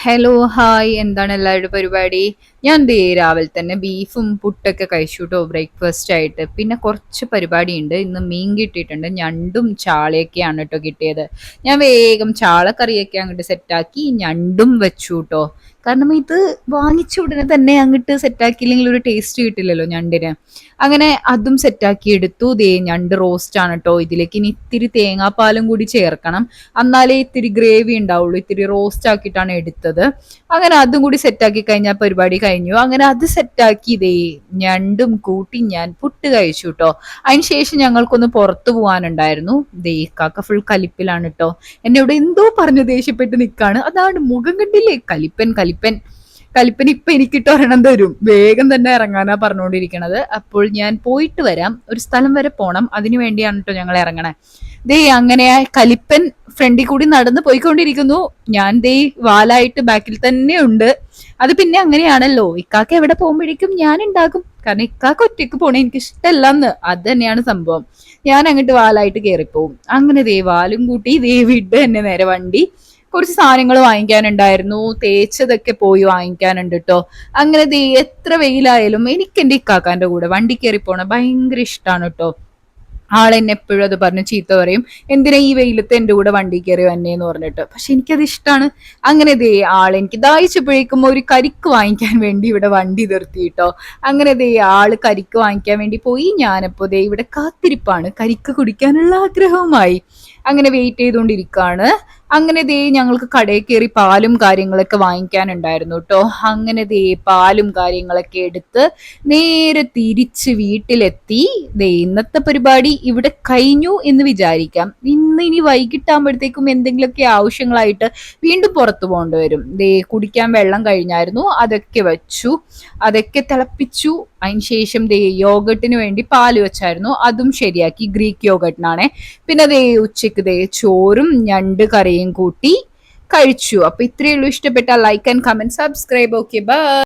Hello hi എന്താണ് എല്ലാവരുടെ പരിപാടി? ഞാൻ ദേ രാവിലെ തന്നെ ബീഫും പുട്ടൊക്കെ കഴിച്ചു കേട്ടോ ബ്രേക്ക്ഫാസ്റ്റ് ആയിട്ട്. പിന്നെ കുറച്ച് പരിപാടിയുണ്ട്. ഇന്ന് മീൻ കിട്ടിയിട്ടുണ്ട്. ഞണ്ടും ചാളയൊക്കെയാണ് കേട്ടോ കിട്ടിയത്. ഞാൻ വേഗം ചാളക്കറിയൊക്കെ അങ്ങോട്ട് സെറ്റാക്കി ഞണ്ടും വെച്ചു കേട്ടോ. കാരണം ഇത് വാങ്ങിച്ച ഉടനെ തന്നെ അങ്ങോട്ട് സെറ്റാക്കിയില്ലെങ്കിൽ ഒരു ടേസ്റ്റ് കിട്ടില്ലല്ലോ ഞണ്ടിന്. അങ്ങനെ അതും സെറ്റാക്കി എടുത്തു. ദേ ഞണ്ട് റോസ്റ്റ് ആണ് കേട്ടോ. ഇതിലേക്ക് ഇനി ഇത്തിരി തേങ്ങാപ്പാലും കൂടി ചേർക്കണം. എന്നാലേ ഇത്തിരി ഗ്രേവി ഉണ്ടാവുള്ളൂ. ഇത്തിരി റോസ്റ്റ് ആക്കിയിട്ടാണ് എടുത്തത്. അങ്ങനെ അതും കൂടി സെറ്റാക്കി കഴിഞ്ഞാൽ പരിപാടി കഴിഞ്ഞു. അങ്ങനെ അത് സെറ്റാക്കി ഇതേ ഞണ്ടും കൂട്ടി ഞാൻ പുട്ട് കഴിച്ചു കേട്ടോ. അതിനുശേഷം ഞങ്ങൾക്കൊന്ന് പുറത്തു പോകാനുണ്ടായിരുന്നു. ദേ കാക്ക ഫുൾ കലിപ്പിലാണ് കേട്ടോ. എന്നെ ഇവിടെ എന്തോ പറഞ്ഞു ദേഷ്യപ്പെട്ട് നിൽക്കാണ്. അതാണ് മുഖം കണ്ടില്ലേ, കലിപ്പൻ കലിപ്പൻ കലിപ്പൻ. ഇപ്പൊ എനിക്കിട്ട് ഒരെണ്ണം തരും. വേഗം തന്നെ ഇറങ്ങാനാ പറഞ്ഞുകൊണ്ടിരിക്കണത്. അപ്പോൾ ഞാൻ പോയിട്ട് വരാം, ഒരു സ്ഥലം വരെ പോണം, അതിനു വേണ്ടിയാണ് കേട്ടോ ഞങ്ങൾ ഇറങ്ങണേ. ദേ അങ്ങനെ കലിപ്പൻ ഫ്രണ്ടിൽ കൂടി നടന്ന് പോയിക്കൊണ്ടിരിക്കുന്നു. ഞാൻ ദേ വാലായിട്ട് ബാക്കിൽ തന്നെ ഉണ്ട്. അത് പിന്നെ അങ്ങനെയാണല്ലോ, ഇക്കാക്ക എവിടെ പോകുമ്പോഴേക്കും ഞാൻ ഉണ്ടാകും. കാരണം ഇക്കാക്ക ഒറ്റയ്ക്ക് പോണേ എനിക്ക് ഇഷ്ടമല്ലെന്ന്, അത് തന്നെയാണ് സംഭവം. ഞാൻ അങ്ങോട്ട് വാലായിട്ട് കയറിപ്പോവും. അങ്ങനെ ദേ വാലും കൂട്ടി ദേ വിട്ട് തന്നെ നേരെ വണ്ടി. കുറച്ച് സാധനങ്ങൾ വാങ്ങിക്കാനുണ്ടായിരുന്നു, തേച്ചതൊക്കെ പോയി വാങ്ങിക്കാനുണ്ട് കേട്ടോ. അങ്ങനെ ദേ എത്ര വെയിലായാലും എനിക്ക് എന്റെ ഇക്കാക്കാന്റെ കൂടെ വണ്ടി കയറി പോണ ഭയങ്കര ഇഷ്ടമാണ് കേട്ടോ. ആളെന്നെ എപ്പോഴും അത് പറഞ്ഞ് ചീത്ത പറയും, എന്തിനാ ഈ വെയിലത്ത് എന്റെ കൂടെ വണ്ടി കയറി വന്നേന്ന് പറഞ്ഞിട്ട്. പക്ഷെ എനിക്കത് ഇഷ്ടമാണ്. അങ്ങനെ ദേ ആളെനിക്ക് ദാഹിച്ചപ്പോഴേക്കും ഒരു കരിക്ക് വാങ്ങിക്കാൻ വേണ്ടി ഇവിടെ വണ്ടി നിർത്തിയിട്ടോ. അങ്ങനെ ദേ ആള് കരിക്ക് വാങ്ങിക്കാൻ വേണ്ടി പോയി. ഞാനപ്പോ ദേ ഇവിടെ കാത്തിരിപ്പാണ്, കരിക്ക് കുടിക്കാനുള്ള ആഗ്രഹവുമായി. അങ്ങനെ വെയിറ്റ് ചെയ്തുകൊണ്ടിരിക്കുകയാണ്. അങ്ങനെ ദേ ഞങ്ങൾക്ക് കടയിൽ കയറി പാലും കാര്യങ്ങളൊക്കെ വാങ്ങിക്കാനുണ്ടായിരുന്നു കേട്ടോ. അങ്ങനെ ദേ പാലും കാര്യങ്ങളൊക്കെ എടുത്ത് നേരെ തിരിച്ച് വീട്ടിലെത്തി. ദേ ഇന്നത്തെ പരിപാടി ഇവിടെ കഴിഞ്ഞു എന്ന് വിചാരിക്കാം. ഇനി വൈകിട്ടാകുമ്പോഴത്തേക്കും എന്തെങ്കിലുമൊക്കെ ആവശ്യങ്ങളായിട്ട് വീണ്ടും പുറത്തു പോകേണ്ടി വരും. ദേ കുടിക്കാൻ വെള്ളം കഴിഞ്ഞായിരുന്നു, അതൊക്കെ വെച്ചു, അതൊക്കെ തിളപ്പിച്ചു. അതിനുശേഷം ദേ യോഗട്ടിന് വേണ്ടി പാല് വെച്ചായിരുന്നു, അതും ശരിയാക്കി. ഗ്രീക്ക് യോഗട്ടിനാണേ. പിന്നെ ദേ ഉച്ചക്ക് ദേ ചോറും ഞണ്ട് കറിയും കൂട്ടി കഴിച്ചു. അപ്പൊ ഇത്രയേ ഉള്ളൂ. ഇഷ്ടപ്പെട്ട like and comment subscribe. Okay bye.